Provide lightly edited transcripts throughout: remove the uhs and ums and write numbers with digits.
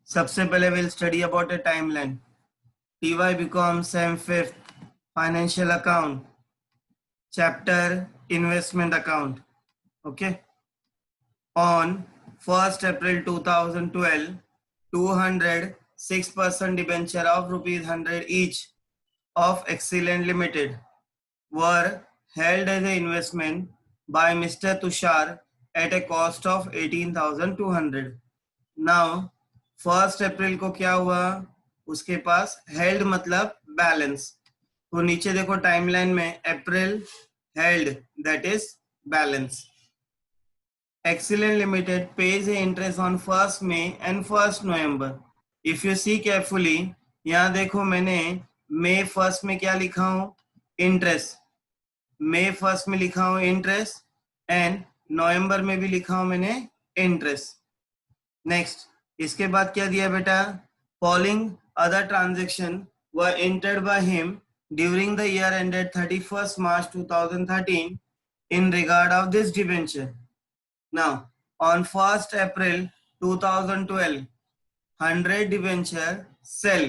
सबसे पहले will study about a timeline. TY becomes Sem 5th financial account chapter investment account. Okay. On 1st April 2012, 206% debenture of rupees 100 each of Excellent Limited were held as an investment by Mr. Tushar at a cost of 18,200. Now 1st अप्रैल को क्या हुआ, उसके पास held मतलब balance. तो नीचे देखो timeline में April held that is balance. Excellent Limited pays a interest on 1st May and 1st November. If you see carefully, यहाँ देखो मैंने May 1st में क्या लिखा हूँ, इंटरेस्ट. May 1st में लिखा हूँ इंटरेस्ट एंड नवंबर में भी लिखा हूँ मैंने इंटरेस्ट. नेक्स्ट इसके बाद क्या दिया बेटा, following other transaction were entered by him during the year ended 31st March 2013 in regard of this debenture. Now on 1st April 2012, 100 debenture sell,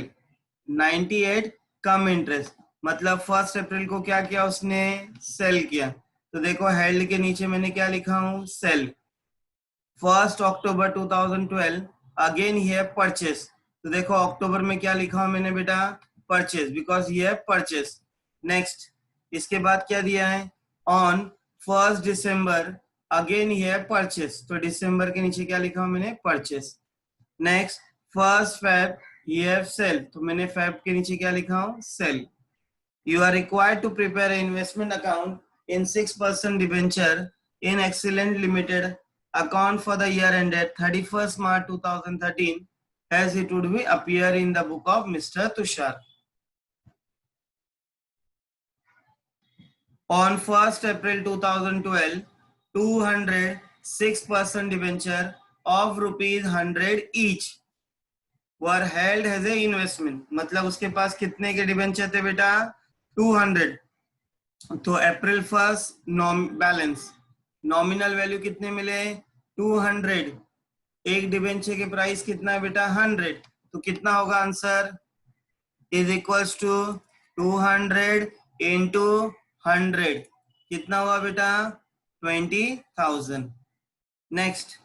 98 कम इंटरेस्ट. मतलब 1st अप्रैल को क्या किया उसने, सेल किया. तो देखो हेल्ड के नीचे मैंने क्या लिखा हूं, सेल. 1st October 2012 अगेन ही परचेस. तो देखो अक्टूबर में क्या लिखा हूं मैंने बेटा, परचेस, बिकॉज ये परचेस. नेक्स्ट इसके बाद क्या दिया है, ऑन 1st December अगेन ही परचेस. तो दिसंबर के नीचे क्या लिखा हूं मैंने, परचेस. नेक्स्ट 1st Feb ये सेल. तो मैंने फेब के नीचे क्या लिखा हूं, sale. You are required to prepare an investment account in 6% debenture in Excellent Limited account for the year ended 31st March 2013 as it would be appear in the book of Mr. Tushar. On 1st April 2012, 206% debenture of rupees 100 each were held as a investment. मतलब उसके पास कितने के debenture थे बेटा, 200. तो अप्रैल 1st balance nominal value कितने मिले, 200. एक डिबेंचर के प्राइस कितना है बेटा, 100. तो कितना होगा answer, is equals to 200 into 100. कितना हुआ बेटा, 20,000. Next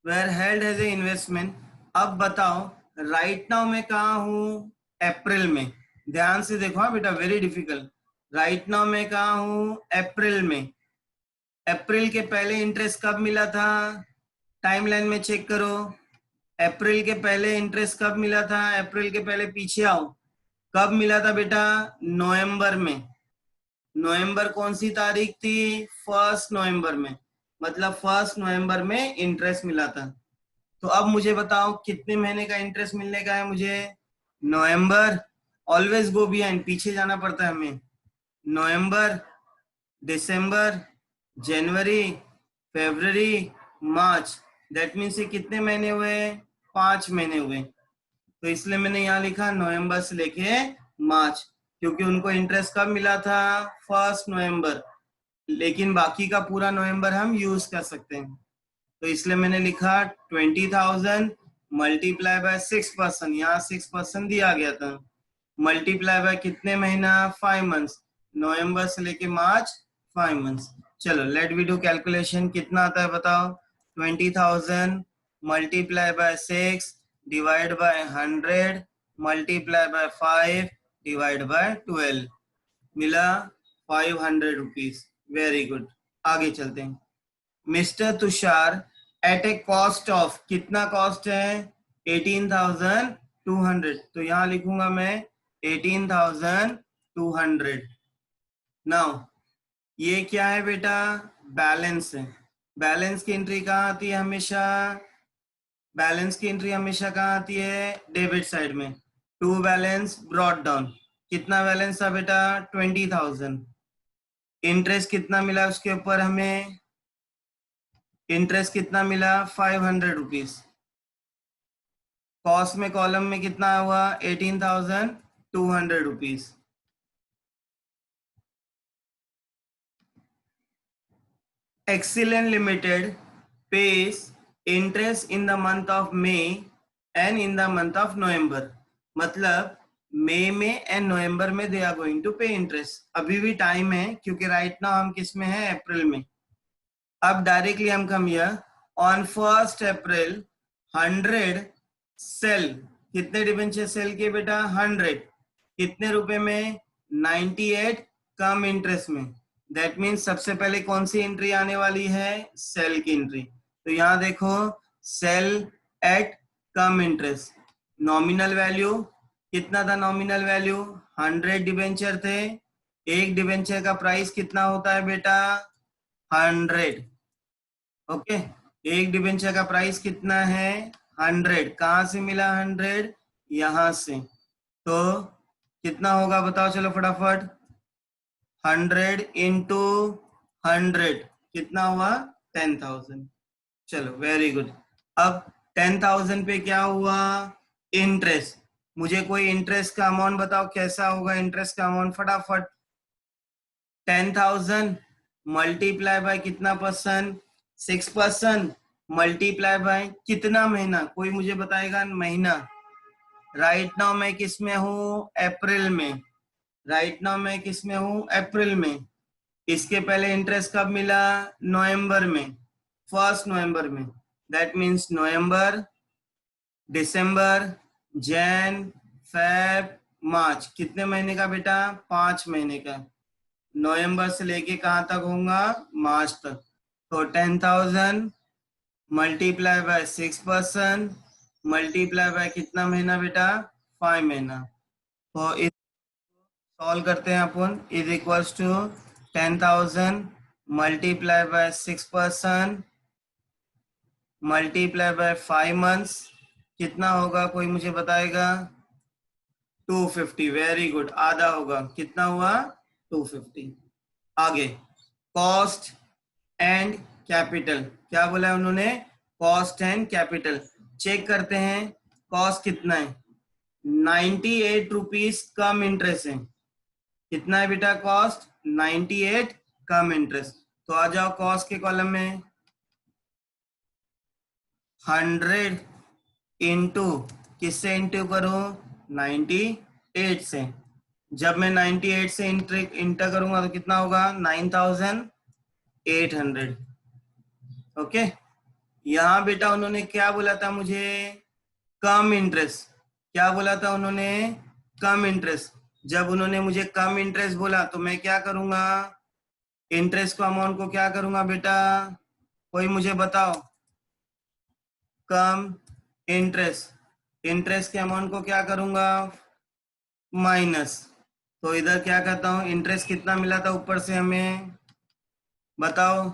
where held as a investment. अब बताओ राइट नाउ मैं कहा हूं, अप्रैल में. ध्यान से देखो बेटा, वेरी डिफिकल्ट. राइट नाउ मैं कहा हूं, अप्रैल में. अप्रैल के पहले इंटरेस्ट कब मिला था, टाइमलाइन में चेक करो. अप्रैल के पहले इंटरेस्ट कब मिला था, अप्रैल के पहले पीछे आओ, कब मिला था बेटा, नवंबर में. नवंबर कौन सी तारीख थी, 1st नवंबर में. मतलब 1st नवंबर में इंटरेस्ट मिला था. तो अब मुझे बताओ कितने महीने का इंटरेस्ट मिलने का है मुझे, नवंबर. ऑलवेज गो बिहाइंड, पीछे जाना पड़ता है हमें. नवंबर, दिसंबर, जनवरी, फरवरी, मार्च. दैट मीन्स ये कितने महीने हुए, 5 महीने हुए. तो इसलिए मैंने यहाँ लिखा नवंबर से लेके मार्च, क्योंकि उनको इंटरेस्ट कब मिला था, 1st नवंबर. लेकिन बाकी का पूरा नवंबर हम यूज कर सकते हैं. तो इसलिए मैंने लिखा 20,000 मल्टीप्लाई बाय 6%. यहाँ 6% दिया गया था. मल्टीप्लाई बाय कितने महीना, 5 मंथ्स. नवंबर से लेके मार्च 5 मंथ्स. चलो लेट वी डू कैलकुलेशन. कितना आता है बताओ, 20,000 multiply by 6 divide by 100 multiply by 5 divide by 12 मिला 500 रुपीज. Very good. आगे चलते हैं. Mister Tushar at a cost of, कितना कॉस्ट है, 18,200. तो यहां लिखूंगा मैं 18,200. नाउ ये क्या है बेटा, बैलेंस है. बैलेंस की एंट्री कहाँ आती है हमेशा, बैलेंस की एंट्री हमेशा कहाँ आती है, डेबिट साइड में. To balance brought down. कितना बैलेंस था बेटा, 20,000. इंटरेस्ट कितना मिला उसके ऊपर हमें, इंटरेस्ट कितना मिला, 500 रुपीज. कॉस्ट में कॉलम में कितना हुआ, 18,200 rupees. Excellent Limited pays interest in the month of May and in the month of November, मतलब मई में एंड नवंबर में दे आर गोइंग टू पे इंटरेस्ट। अभी भी टाइम है क्योंकि राइट नाउ हम किस में है, अप्रैल में। अब डायरेक्टली हम come here on 1 April 100 sale, कितने डिबेंचर सेल किए बेटा, 100, कितने रुपए में, 98 कम इंटरेस्ट में। दैट मीन्स सबसे पहले कौन सी एंट्री आने वाली है, सेल की एंट्री। तो यहां देखो सेल एट कम इंटरेस्ट, नॉमिनल वैल्यू कितना था, नॉमिनल वैल्यू 100 डिबेंचर थे, एक डिबेंचर का प्राइस कितना होता है बेटा, 100। ओके, एक डिबेंचर का प्राइस कितना है, 100। कहां से मिला 100, यहां से। तो कितना होगा बताओ, चलो फटाफट, 100 इंटू 100 कितना हुआ, 10,000। चलो वेरी गुड। अब 10,000 पे क्या हुआ, इंटरेस्ट। मुझे कोई इंटरेस्ट का अमाउंट बताओ, कैसा होगा इंटरेस्ट का अमाउंट, फटाफट। 10,000 मल्टीप्लाई बाय कितना परसेंट, 6%, मल्टीप्लाई बाय कितना महीना, कोई मुझे बताएगा महीना। राइट नाउ मैं किस में हूँ, अप्रैल में। राइट नाउ मैं किस में हूँ, अप्रैल में। इसके पहले इंटरेस्ट कब मिला, नवंबर में, 1 नवंबर में। That means November, December, Jan, Feb, March, कितने महीने का बेटा, 5 महीने का। नवंबर से लेके कहां तक होगा, मार्च तक। तो 10,000 मल्टीप्लाई बाय 6%, मल्टीप्लाई बाय कितना महीना बेटा, 5 महीना। तो इस सॉल्व करते हैं अपन, is equals to 10,000 multiply by 6% multiply by 5 months, कितना होगा कोई मुझे बताएगा, 250। वेरी गुड, आधा होगा, कितना हुआ, 250। आगे कॉस्ट एंड कैपिटल, क्या बोला है उन्होंने, कॉस्ट एंड कैपिटल। चेक करते हैं कॉस्ट कितना है, 98 रुपीज कम इंटरेस्ट है। कितना है बेटा कॉस्ट, 98 कम इंटरेस्ट। तो आ जाओ कॉस्ट के कॉलम में, 100 इंटू किससे इंटू करूं, 98 से। जब मैं 98 से इंटर करूंगा तो कितना होगा, 9,800। ओके, यहाँ बेटा उन्होंने क्या बोला था मुझे, कम इंटरेस्ट। क्या बोला था उन्होंने, कम इंटरेस्ट। जब उन्होंने मुझे कम इंटरेस्ट बोला तो मैं क्या करूंगा, इंटरेस्ट को अमाउंट को क्या करूंगा बेटा, कोई मुझे बताओ, कम इंटरेस्ट, इंटरेस्ट के अमाउंट को क्या करूंगा, माइनस। तो इधर क्या करता हूं, इंटरेस्ट कितना मिला था ऊपर से हमें, बताओ,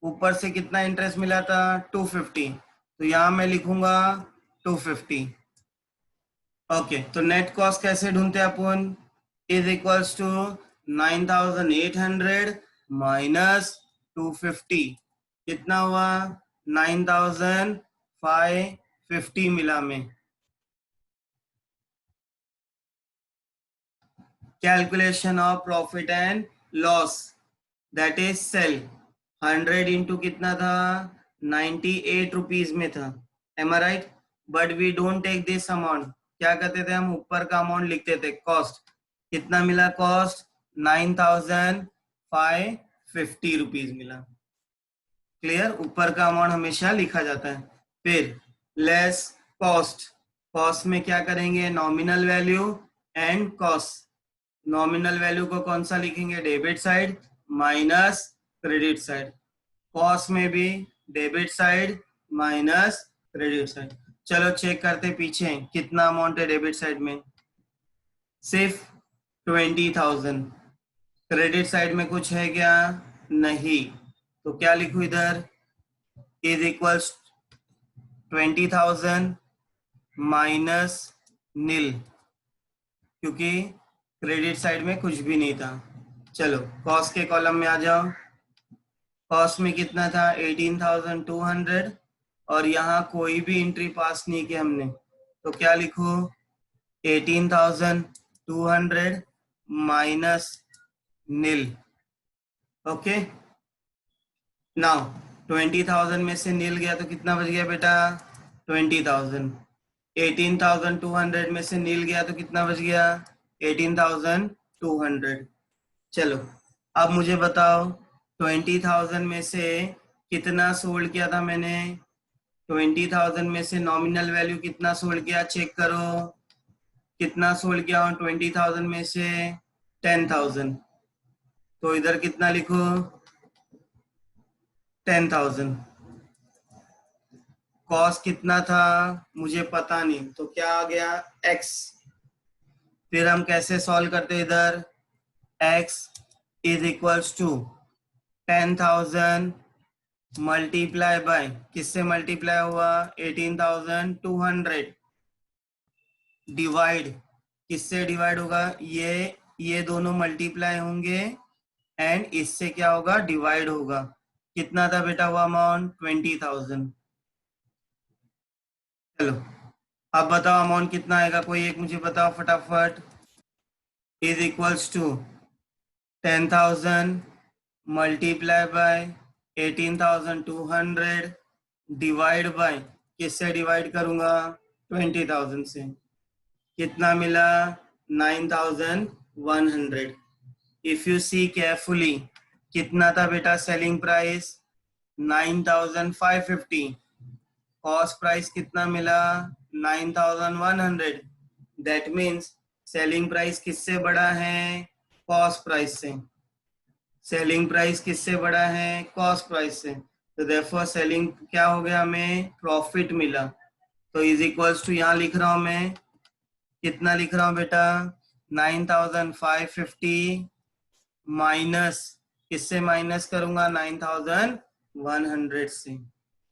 ऊपर से कितना इंटरेस्ट मिला था, 250। तो यहां मैं लिखूंगा 250। ओके, तो नेट कॉस्ट कैसे ढूंढते हैं अपन, इज इक्वल्स टू 9,800 माइनस 250, कितना हुआ, 9,550 मिला में। Calculation of profit and loss, that is sale, 100 into कितना था, 98 रुपीज में था, am I right. But we don't take this amount, क्या करते थे हम, ऊपर का अमाउंट लिखते थे, कॉस्ट। कितना मिला कॉस्ट, 9,550 रुपीज मिला। क्लियर, ऊपर का अमाउंट हमेशा लिखा जाता है। फिर लेस कॉस्ट, कॉस्ट में क्या करेंगे, nominal value and cost. Nominal value को कौन सा लिखेंगे, debit side minus credit side. Cost में भी debit side minus credit side. चलो चेक करते पीछे कितना अमाउंट है डेबिट साइड में, सिर्फ 20,000। क्रेडिट साइड में कुछ है क्या, नहीं। तो क्या लिखूं इधर, इज इक्वल्स 20,000 माइनस नील, क्योंकि क्रेडिट साइड में कुछ भी नहीं था। चलो कॉस्ट के कॉलम में आ जाओ, कॉस्ट में कितना था, 18,200, और यहाँ कोई भी एंट्री पास नहीं की हमने, तो क्या लिखूं, 18,200 माइनस नील। ओके, नाउ 20,000 में से नील गया तो कितना बच गया बेटा, 20,000। 18,200 में से नील गया तो कितना बच गया? 18,200। चलो अब मुझे बताओ 20,000 में से कितना सोल्ड किया था मैंने? 20,000 में से नॉमिनल वैल्यू कितना सोल्ड किया, चेक करो। कितना सोल्ड किया हूँ 20,000 में से? 10,000। तो इधर कितना लिखो? 10,000। कॉस्ट कितना था मुझे पता नहीं, तो क्या आ गया? x। फिर हम कैसे सॉल्व करते हैं इधर? x is equals to 10,000 multiply by, किससे मल्टीप्लाई हुआ? 18,200 डिवाइड, किससे डिवाइड होगा? ये दोनों मल्टीप्लाई होंगे एंड इससे क्या होगा? डिवाइड होगा। कितना था बेटा वो अमाउंट? 20,000। चलो अब बताओ अमाउंट कितना आएगा, कोई एक मुझे बताओ फटाफट। Is equals to 10,000 multiply by 18,200 divide by, किससे डिवाइड करूंगा? 20,000 से। कितना मिला? 9,100। इफ यू सी केयरफुली, कितना था बेटा सेलिंग प्राइस? 9,550। कॉस्ट प्राइस कितना मिला? 9,100। दैट मीन्स सेलिंग प्राइस किससे बड़ा है? कॉस्ट प्राइस से। सेलिंग प्राइस किससे बड़ा है? कॉस्ट प्राइस से। तो देयरफॉर सेलिंग क्या हो गया? हमें प्रॉफिट मिला। तो इज इक्वल्स टू, यहां लिख रहा हूं मैं, कितना लिख रहा हूं बेटा? 9,550 माइनस, किससे माइनस करूंगा? 9,100 से।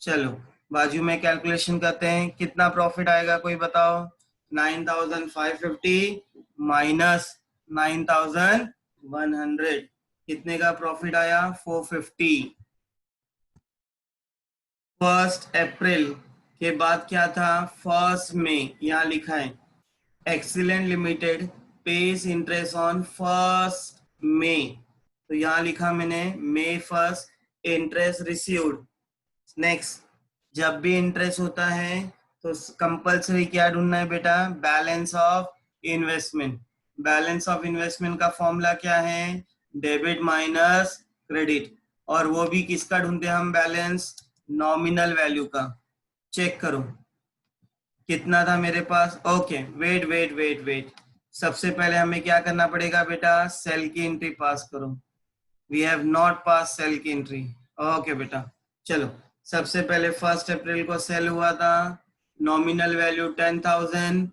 चलो बाजू में कैलकुलेशन करते हैं, कितना प्रॉफिट आएगा कोई बताओ? 9,550 माइनस 9,100, कितने का प्रॉफिट आया? 450। 1 अप्रैल के बाद क्या था? 1 मई। यहाँ लिखा है excellent limited page interest on 1 मई। तो यहाँ लिखा मैंने May 1 इंटरेस्ट रिसीव्ड। नेक्स्ट, जब भी इंटरेस्ट होता है तो कंपल्सरी क्या ढूंढना है बेटा? Balance of investment. Balance of investment का फॉर्मूला क्या है? Debit minus credit. और वो भी किसका ढूंढते हैं हम? बैलेंस नॉमिनल वैल्यू का। चेक करो कितना था मेरे पास। Okay wait wait wait wait, सबसे पहले हमें क्या करना पड़ेगा बेटा? सेल की एंट्री पास करो। We have not pass sale की एंट्री। ओके बेटा चलो, सबसे पहले 1 अप्रैल को सेल हुआ था, नॉमिनल वैल्यू 10,000,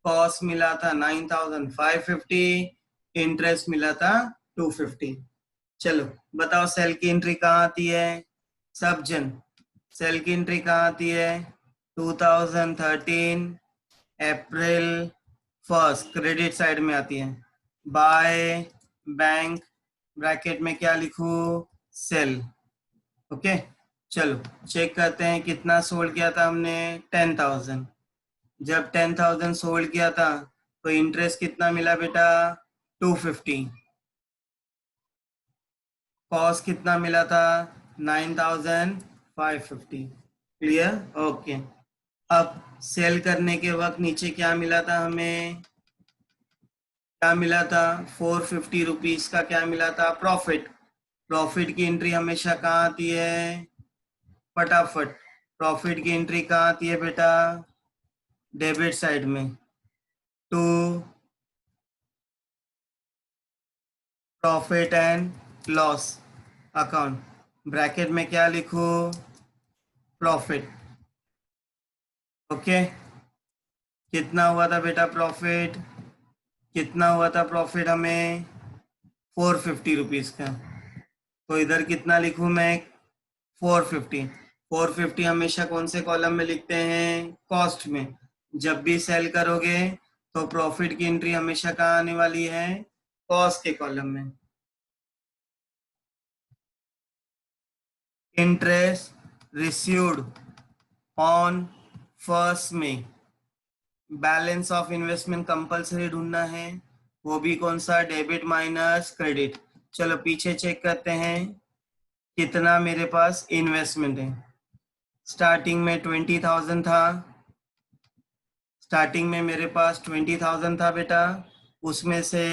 कॉस्ट मिला था 9,550, इंटरेस्ट मिला था 250। चलो बताओ सेल की एंट्री कहाँ आती है? सब जन, सेल की एंट्री कहाँ आती है? 2013 अप्रैल 1 क्रेडिट साइड में आती है। बाय बैंक, ब्रैकेट में क्या लिखूं? सेल। ओके चलो चेक करते हैं कितना सोल्ड किया था हमने? 10,000। जब 10,000 सोल्ड किया था तो इंटरेस्ट कितना मिला बेटा? 250। कॉस्ट कितना मिला था? 9,550। क्लियर? ओके। अब सेल करने के वक्त नीचे क्या मिला था हमें? क्या मिला था? 450 रुपीज का क्या मिला था? प्रॉफिट। प्रॉफिट की एंट्री हमेशा कहाँ आती है? फटाफट, प्रॉफिट की एंट्री कहाँ आती है बेटा? डेबिट साइड में, to profit and loss account. Bracket में क्या लिखूं? प्रॉफिट। ओके कितना हुआ था बेटा प्रॉफिट? कितना हुआ था प्रॉफिट हमें? 450 रुपीज का। तो इधर कितना लिखूं मैं? 450। 450 हमेशा कौन से कॉलम में लिखते हैं? कॉस्ट में। जब भी सेल करोगे तो प्रॉफिट की एंट्री हमेशा कहाँ आने वाली है? कॉस्ट के कॉलम में। Interest received on 1 May, balance of investment compulsory ढूंढना है, वो भी कौन सा? Debit minus credit. चलो पीछे चेक करते हैं कितना मेरे पास इन्वेस्टमेंट है। स्टार्टिंग में 20,000 था, स्टार्टिंग में मेरे पास 20,000 था बेटा, उसमें से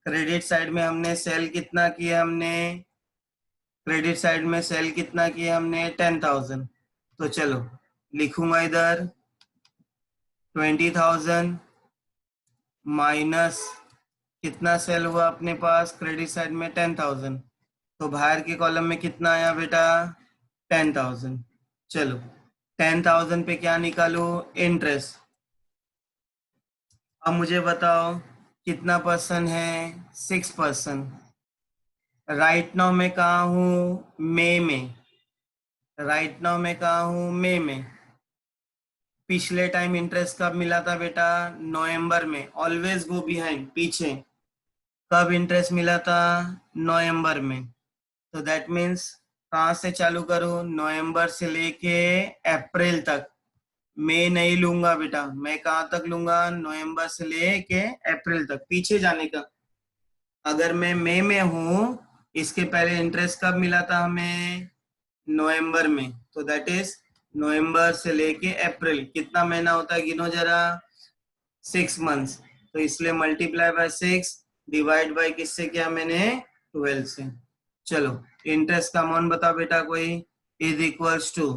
क्रेडिट साइड में हमने सेल कितना किया, हमने क्रेडिट साइड में सेल कितना किया हमने 10,000। तो चलो लिखूंगा इधर 20,000 माइनस कितना सेल हुआ अपने पास क्रेडिट साइड में 10,000, तो बाहर के कॉलम में कितना आया बेटा 10,000। चलो 10,000 पे क्या निकालो, इंटरेस्ट। अब मुझे बताओ कितना परसेंट है, 6%। राइट नाउ मैं कहा हूँ मई में, राइट नाउ मैं कहा हूँ मई में। पिछले टाइम इंटरेस्ट कब मिला था बेटा, नवंबर में। ऑलवेज गो बिहाइंड, पीछे कब इंटरेस्ट मिला था, नवंबर में। तो दैट मीन्स कहाँ से चालू करूँ, नवंबर से लेके अप्रैल तक। मई नहीं लूंगा बेटा, मैं कहाँ तक लूंगा, नवंबर से लेके अप्रैल तक, पीछे जाने का। अगर मैं मई में हूँ, इसके पहले इंटरेस्ट कब मिला था हमें, नवंबर में। तो दैट इज नवंबर से लेके अप्रैल, कितना महीना होता है गिनो जरा, 6 मंथ्स। तो इसलिए मल्टीप्लाई बाय 6 डिवाइड बाय किससे किया मैंने, 12 से। चलो इंटरेस्ट का अमाउंट बताओ बेटा कोई, is equals to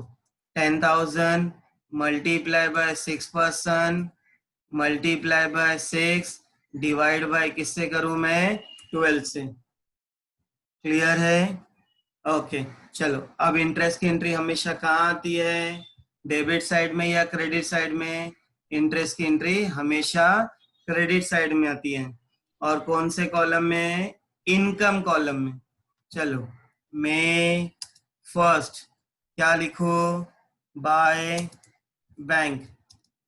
10,000 multiply by 6% multiply by 6 divide by किससे करूं मैं, 12 से। क्लियर है, ओके। चलो अब इंटरेस्ट की एंट्री हमेशा कहाँ आती है, डेबिट साइड में या क्रेडिट साइड में, इंटरेस्ट की एंट्री हमेशा क्रेडिट साइड में आती है। और कौन से कॉलम में, इनकम कॉलम में। चलो मैं फर्स्ट क्या लिखो, बाय बैंक,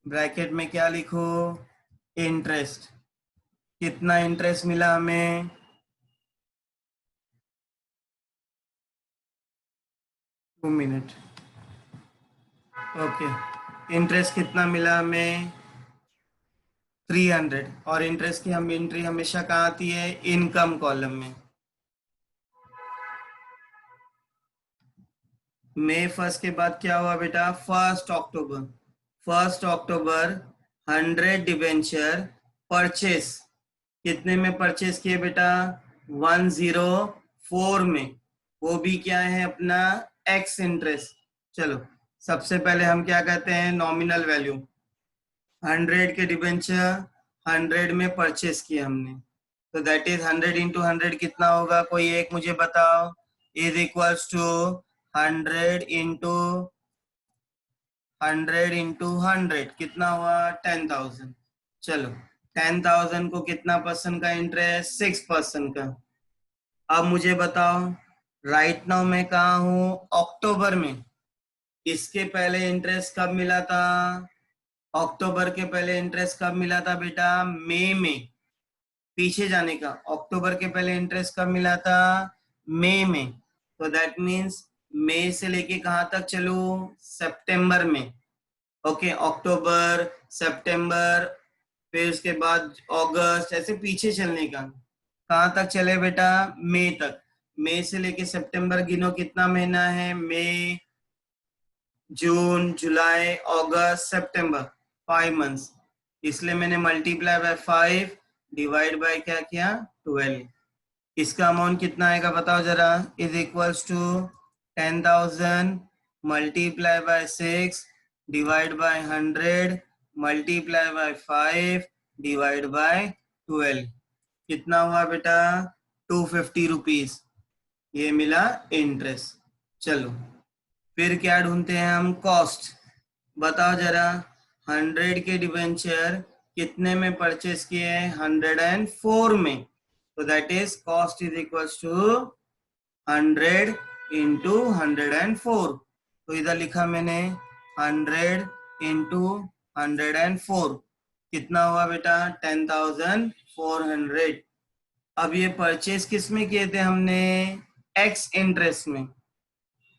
ब्रैकेट में क्या लिखो, इंटरेस्ट। कितना इंटरेस्ट मिला हमें, 2 मिनट, ओके। इंटरेस्ट कितना मिला हमें, 300। और इंटरेस्ट की हम एंट्री हमेशा कहाँ आती है, इनकम कॉलम में। मई फर्स्ट के बाद क्या हुआ बेटा, 1 अक्टूबर। 1 अक्टूबर 100 डिवेंचर परचेस, कितने में परचेस किए बेटा, 104 में। वो भी क्या है अपना एक्स इंटरेस्ट। चलो सबसे पहले हम क्या कहते हैं, नॉमिनल वैल्यू। 100 के डिबेंचर 100 में परचेस किया हमने, तो दैट इज 100 इंटू 100 कितना होगा, कोई एक मुझे बताओ, इज इक्वल्स टू 100 इंटू 100 कितना हुआ, 10,000। चलो 10,000 को कितना परसेंट का इंटरेस्ट, 6% का। अब मुझे बताओ राइट नाउ मैं कहा हूँ, अक्टूबर में। इसके पहले इंटरेस्ट कब मिला था, अक्टूबर के पहले इंटरेस्ट कब मिला था बेटा, मई में। पीछे जाने का, अक्टूबर के पहले इंटरेस्ट कब मिला था, मई में। तो दैट मीन्स मई से लेके कहाँ तक चलू, सितंबर में। ओके अक्टूबर, सितंबर, फिर उसके बाद अगस्त, ऐसे पीछे चलने का। कहाँ तक चले बेटा, मई तक। मई से लेके सितंबर गिनो कितना महीना है, मई, जून, जुलाई, अगस्त, सितंबर, 5 मंथ्स। इसलिए मैंने मल्टीप्लाई बाय 5 डिवाइड बाय क्या किया, 12। इसका अमाउंट कितना आएगा बताओ जरा, is equals to 10,000 multiply by 6 divide by 100 multiply by 5 divide by 12। कितना हुआ बेटा, 250 रुपीज। ये मिला इंटरेस्ट। चलो फिर क्या ढूंढते हैं हम, कॉस्ट। बताओ जरा 100 के डिबेंचर कितने में परचेस किए हैं, 104 में। तो that is cost is equals to 100 into 104। तो इधर लिखा मैंने 100 इंटू 104, कितना हुआ बेटा, 10,400। अब ये परचेस किस में किए थे हमने, एक्स इंटरेस्ट में।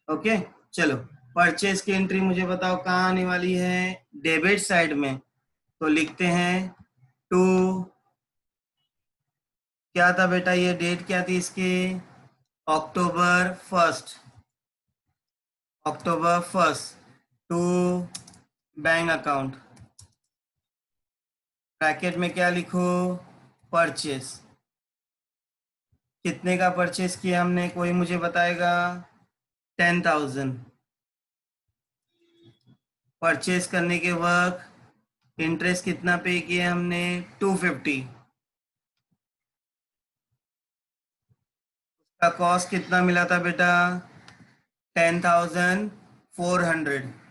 ओके चलो परचेस की एंट्री मुझे बताओ कहाँ आने वाली है, डेबिट साइड में। तो लिखते हैं 2, क्या था बेटा ये डेट क्या थी इसकी, अक्टूबर 1, अक्टूबर 1 टू बैंक अकाउंट। ब्रैकेट में क्या लिखो, परचेस। कितने का परचेस किया हमने, कोई मुझे बताएगा? 10,000। परचेस करने के वक्त इंटरेस्ट कितना पे किया हमने, 250। का कॉस्ट कितना मिला था बेटा, 10,400।